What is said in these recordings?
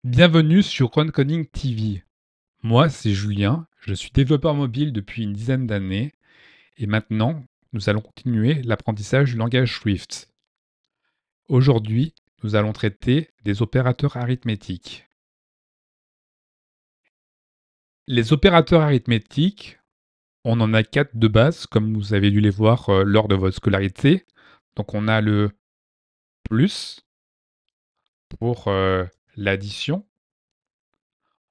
Bienvenue sur Run Coding TV. Moi, c'est Julien, je suis développeur mobile depuis une dizaine d'années et maintenant, nous allons continuer l'apprentissage du langage Swift. Aujourd'hui, nous allons traiter des opérateurs arithmétiques. Les opérateurs arithmétiques, on en a 4 de base, comme vous avez dû les voir lors de votre scolarité. Donc on a le plus pour l'addition.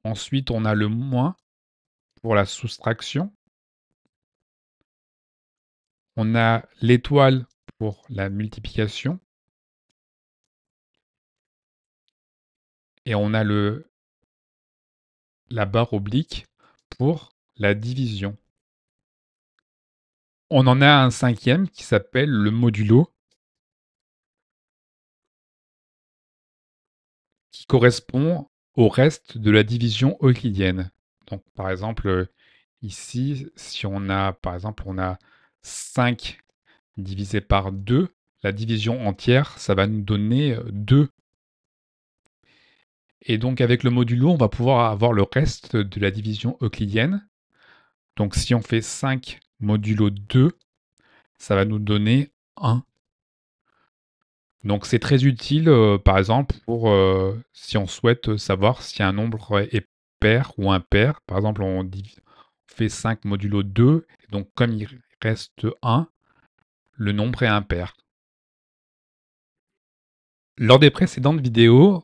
Ensuite, on a le moins pour la soustraction. On a l'étoile pour la multiplication. Et on a la barre oblique pour la division. On en a un cinquième qui s'appelle le modulo, qui correspond au reste de la division euclidienne. Donc par exemple, ici, si on a, par exemple, on a 5 divisé par 2, la division entière, ça va nous donner 2. Et donc avec le modulo, on va pouvoir avoir le reste de la division euclidienne. Donc si on fait 5 modulo 2, ça va nous donner 1. Donc c'est très utile, par exemple, pour si on souhaite savoir si un nombre est pair ou impair. Par exemple, on fait 5 modulo 2, et donc comme il reste 1, le nombre est impair. Lors des précédentes vidéos,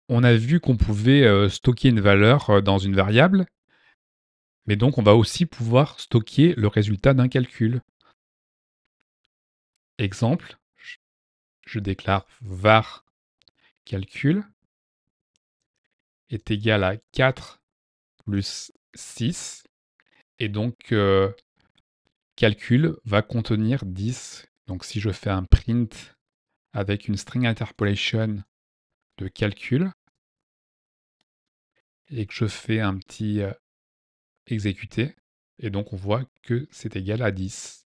on a vu qu'on pouvait stocker une valeur dans une variable, mais donc on va aussi pouvoir stocker le résultat d'un calcul. Exemple, je déclare var calcul est égal à 4 plus 6, et donc calcul va contenir 10. Donc si je fais un print avec une string interpolation de calcul, et que je fais un petit exécuter, et donc on voit que c'est égal à 10.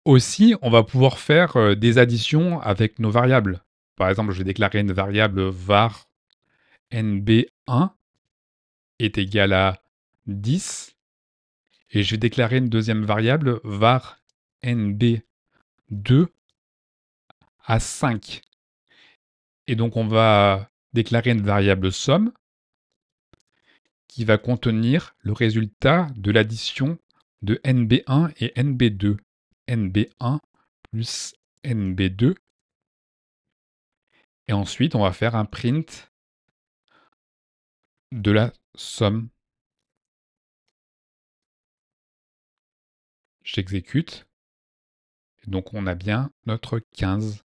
Aussi, on va pouvoir faire des additions avec nos variables. Par exemple, je vais déclarer une variable var nb1 est égal à 10, et je vais déclarer une deuxième variable var nb2 à 5. Et donc on va déclarer une variable somme qui va contenir le résultat de l'addition de nb1 et nb2. nb1 plus nb2. Et ensuite, on va faire un print de la somme. J'exécute. Donc on a bien notre 15.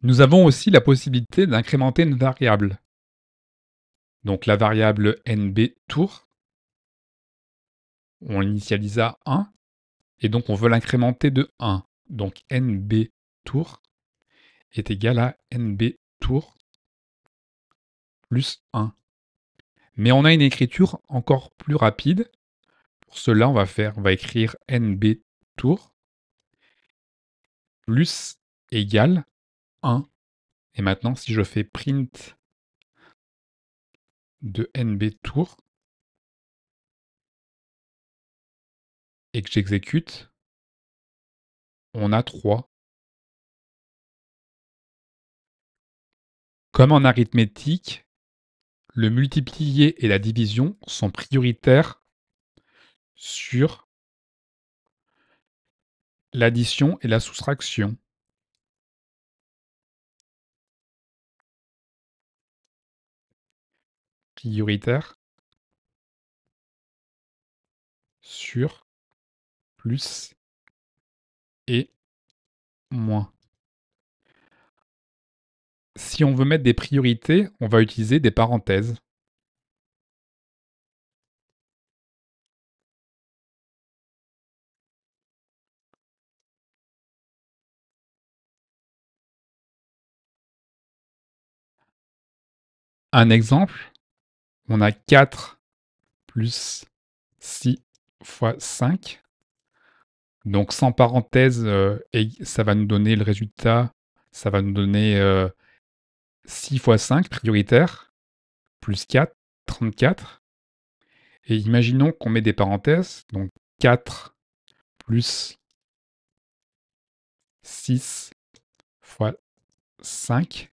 Nous avons aussi la possibilité d'incrémenter une variable. Donc la variable nbtour, on l'initialise à 1, et donc on veut l'incrémenter de 1. Donc nbtour est égal à nbtour plus 1. Mais on a une écriture encore plus rapide. Pour cela, on va écrire nbtour plus égal 1. Et maintenant, si je fais print de nbtour et que j'exécute, on a 3. Comme en arithmétique, le multiplié et la division sont prioritaires sur l'addition et la soustraction. Prioritaire sur plus et moins. Si on veut mettre des priorités, on va utiliser des parenthèses. Un exemple, on a 4 plus 6 fois 5. Donc sans parenthèse, ça va nous donner le résultat Ça va nous donner 6 fois 5 prioritaire, plus 4, 34. Et imaginons qu'on met des parenthèses, donc 4 plus 6 fois 5.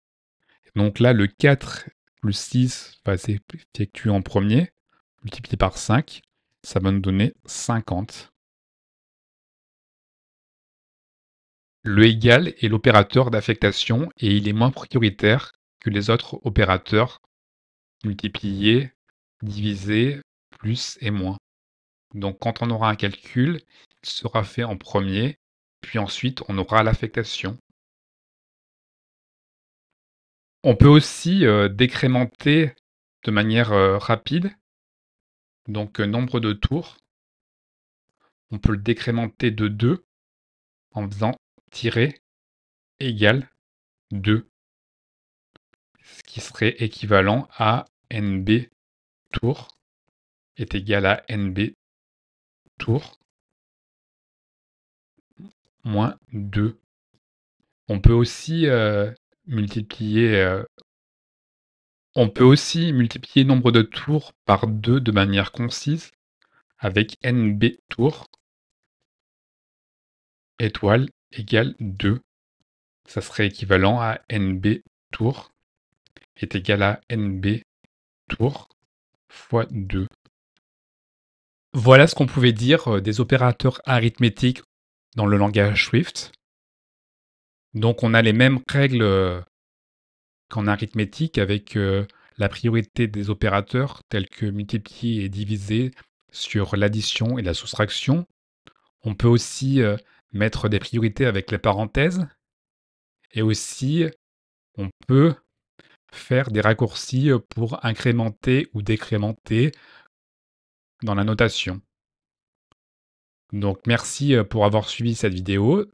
Donc là, le 4 plus 6 va s'effectuer en premier, multiplié par 5, ça va nous donner 50. Le égal est l'opérateur d'affectation et il est moins prioritaire que les autres opérateurs multiplier, diviser, plus et moins. Donc quand on aura un calcul, il sera fait en premier, puis ensuite on aura l'affectation. On peut aussi décrémenter de manière rapide, donc nombre de tours. On peut le décrémenter de 2 en faisant tirer égale 2, ce qui serait équivalent à NB tours est égal à NB tours moins 2. On peut aussi multiplier nombre de tours par 2 de manière concise avec NB tours étoile égale 2. Ça serait équivalent à NB tours est égal à NB tours fois 2. Voilà ce qu'on pouvait dire des opérateurs arithmétiques dans le langage Swift. Donc on a les mêmes règles qu'en arithmétique avec la priorité des opérateurs tels que multiplier et diviser sur l'addition et la soustraction. On peut aussi mettre des priorités avec les parenthèses et aussi on peut faire des raccourcis pour incrémenter ou décrémenter dans la notation. Donc merci pour avoir suivi cette vidéo.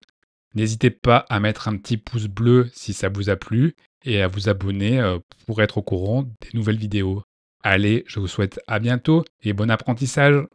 N'hésitez pas à mettre un petit pouce bleu si ça vous a plu et à vous abonner pour être au courant des nouvelles vidéos. Allez, je vous souhaite à bientôt et bon apprentissage.